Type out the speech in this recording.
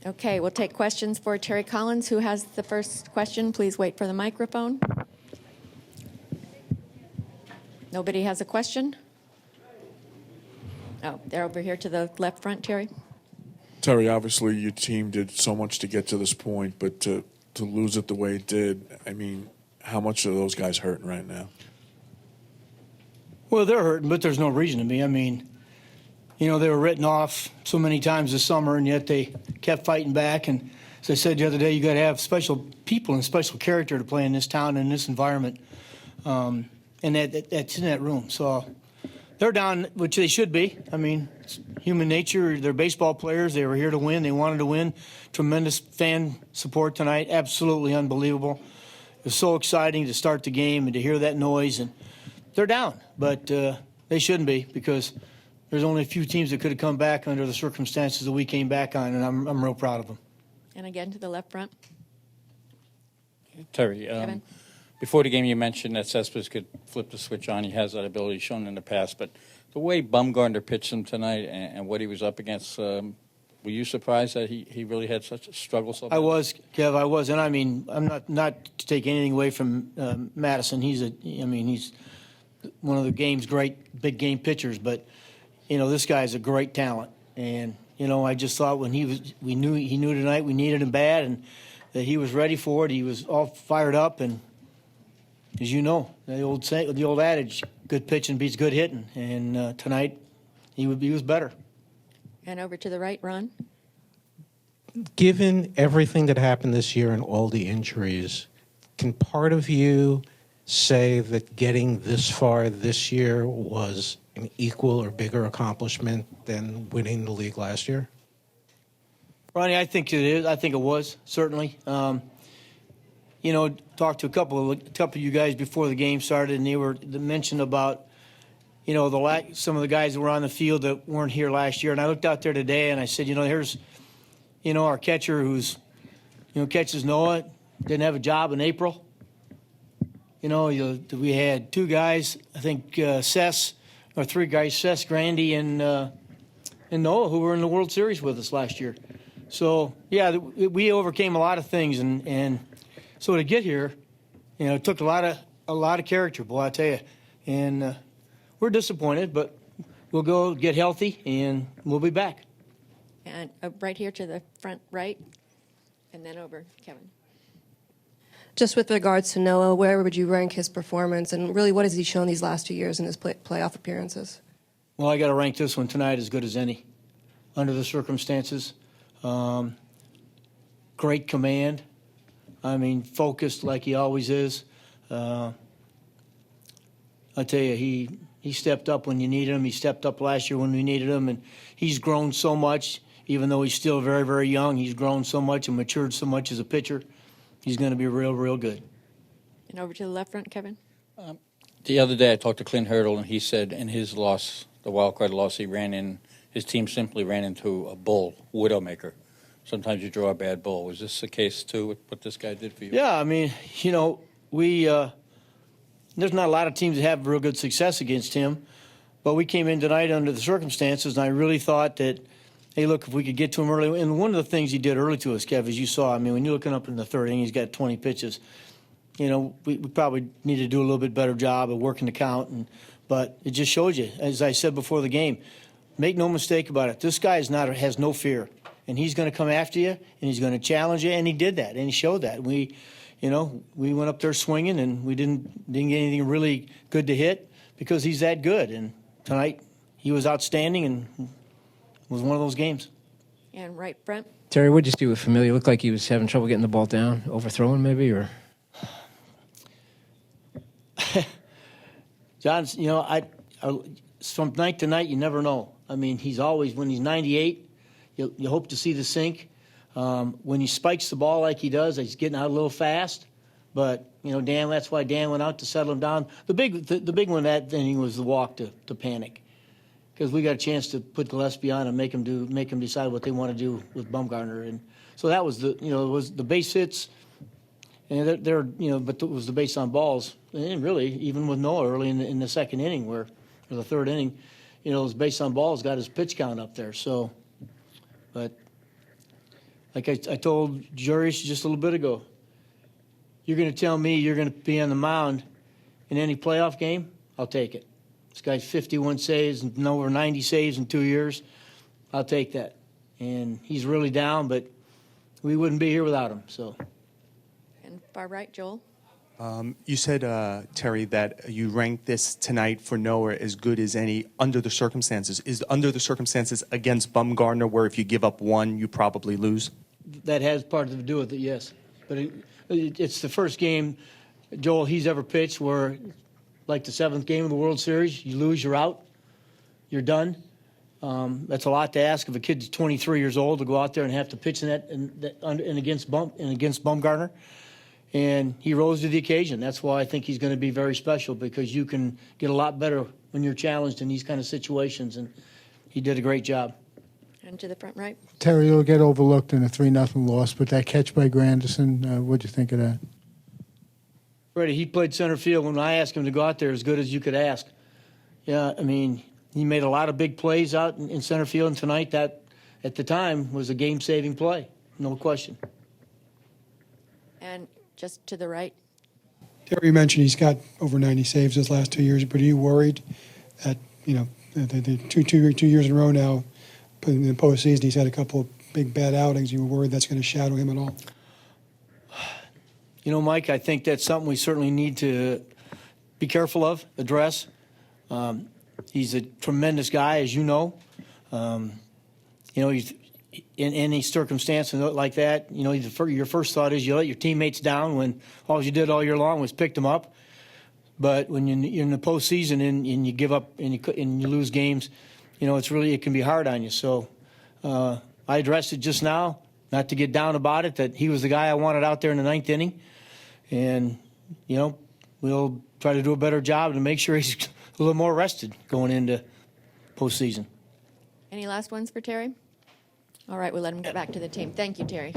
Okay, we'll take questions for Terry Collins. Who has the first question? Please wait for the microphone. Nobody has a question? Oh, they're over here to the left front, Terry. Terry, obviously your team did so much to get to this point, but to lose it the way it did, I mean, how much are those guys hurting right now? Well, they're hurting, but there's no reason to be. I mean, they were written off so many times this summer, and yet they kept fighting back. And as I said the other day, you got to have special people and special character to play in this town and in this environment, and that's in that room. So they're down, which they should be. I mean, it's human nature. They're baseball players. They were here to win. They wanted to win. Tremendous fan support tonight. Absolutely unbelievable. It was so exciting to start the game and to hear that noise. And they're down, but they shouldn't be, because there's only a few teams that could have come back under the circumstances that we came back on, and I'm real proud of them. And again to the left front. Terry, Kevin. before the game you mentioned that Cespedes could flip the switch on. He has that ability shown in the past. But the way Bumgarner pitched him tonight and what he was up against, were you surprised that he really had such a struggle so bad? I was, Kev, I was. And, I mean, I'm not to take anything away from Madison. He's one of the game's great big game pitchers. But, this guy's a great talent. And, I just thought when he knew tonight we needed him bad and that he was ready for it. He was all fired up. And, as you know, the old adage, good pitching beats good hitting. And tonight he was better. And over to the right, Ron. Given everything that happened this year and all the injuries, can part of you say that getting this far this year was an equal or bigger accomplishment than winning the league last year? Ronnie, I think it is. I think it was, certainly. Talked to a couple of you guys before the game started, and they mentioned about, some of the guys that were on the field that weren't here last year. And I looked out there today, and I said, here's, our catcher who's, catches Noah, didn't have a job in April. We had two guys, I think three guys, Sess, Grandy, and Noah, who were in the World Series with us last year. So, yeah, we overcame a lot of things, and so to get here, it took a lot of character, boy, I tell you. And we're disappointed, but we'll go get healthy, and we'll be back. And right here to the front right, and then over, Kevin. Just with regards to Noah, where would you rank his performance, and really what has he shown these last 2 years in his playoff appearances? Well, I got to rank this one tonight as good as any, under the circumstances. Great command. I mean, focused like he always is. I tell you, he stepped up when you needed him. He stepped up last year when we needed him, and he's grown so much. Even though he's still very, very young, he's grown so much and matured so much as a pitcher. He's going to be real, real good. And over to the left front, Kevin. The other day I talked to Clint Hurdle, and he said in his loss, the wild card loss, his team simply ran into a bull, widowmaker. Sometimes you draw a bad bull. Was this the case, too, with what this guy did for you? Yeah, I mean, there's not a lot of teams that have real good success against him, but we came in tonight under the circumstances, and I really thought that, hey, look, if we could get to him early. And one of the things he did early to us, Kev, as you saw, I mean, when you're looking up in the third inning, he's got 20 pitches. We probably need to do a little bit better job of working the count, but it just shows you, as I said before the game, make no mistake about it. This guy has no fear, and he's going to come after you, and he's going to challenge you, and he did that, and he showed that. We went up there swinging, and we didn't get anything really good to hit because he's that good. And tonight he was outstanding, and it was one of those games. And right front. Terry, what did you see with Familia? Looked like he was having trouble getting the ball down, overthrowing maybe, or? John, from night to night, you never know. I mean, when he's 98, you hope to see the sink. When he spikes the ball like he does, he's getting out a little fast. But, that's why Dan went out to settle him down. The big one that inning was the walk to panic. Because we got a chance to put Gillespie on and make him decide what they want to do with Bumgarner. And so that was it was the base hits. And but it was the base on balls. And really, even with Noah early in the second inning, or the third inning, it was base on balls, got his pitch count up there. So, but like I told Jurish just a little bit ago, you're going to tell me you're going to be on the mound in any playoff game, I'll take it. This guy's 51 saves and over 90 saves in 2 years. I'll take that. And he's really down, but we wouldn't be here without him. So, And far right, Joel. You said, Terry, that you ranked this tonight for Noah as good as any under the circumstances. Is under the circumstances against Bumgarner, where if you give up one, you probably lose? that has part to do with it, yes. But it's the first game, Joel, he's ever pitched where, like the seventh game of the World Series, you lose, you're out, you're done. That's a lot to ask of a kid who's 23 years old to go out there and have to pitch in that and against Bumgarner. And he rose to the occasion. That's why I think he's going to be very special, because you can get a lot better when you're challenged in these kind of situations. And he did a great job. And to the front right. Terry, you'll get overlooked in a 3-0 loss, but that catch by Granderson, what'd you think of that? Freddie, he played center field. When I asked him to go out there, as good as you could ask. Yeah, I mean, he made a lot of big plays out in center field, and tonight that, at the time, was a game-saving play, no question. And just to the right. Terry mentioned he's got over 90 saves his last 2 years, but are you worried that, you know, the two years in a row now, in the postseason, he's had a couple of big bad outings. You were worried that's going to shadow him at all? You know, Mike, I think that's something we certainly need to be careful of, address. He's a tremendous guy, as you know. You know, he's in any circumstance like that. You know, your first thought is you let your teammates down when all you did all year long was pick them up. But when you're in the postseason and you give up and you lose games, you know, it can be hard on you. So I addressed it just now, not to get down about it, that he was the guy I wanted out there in the ninth inning. And, you know, we'll try to do a better job to make sure he's a little more rested going into postseason. Any last ones for Terry? All right, we'll let him get back to the team. Thank you, Terry.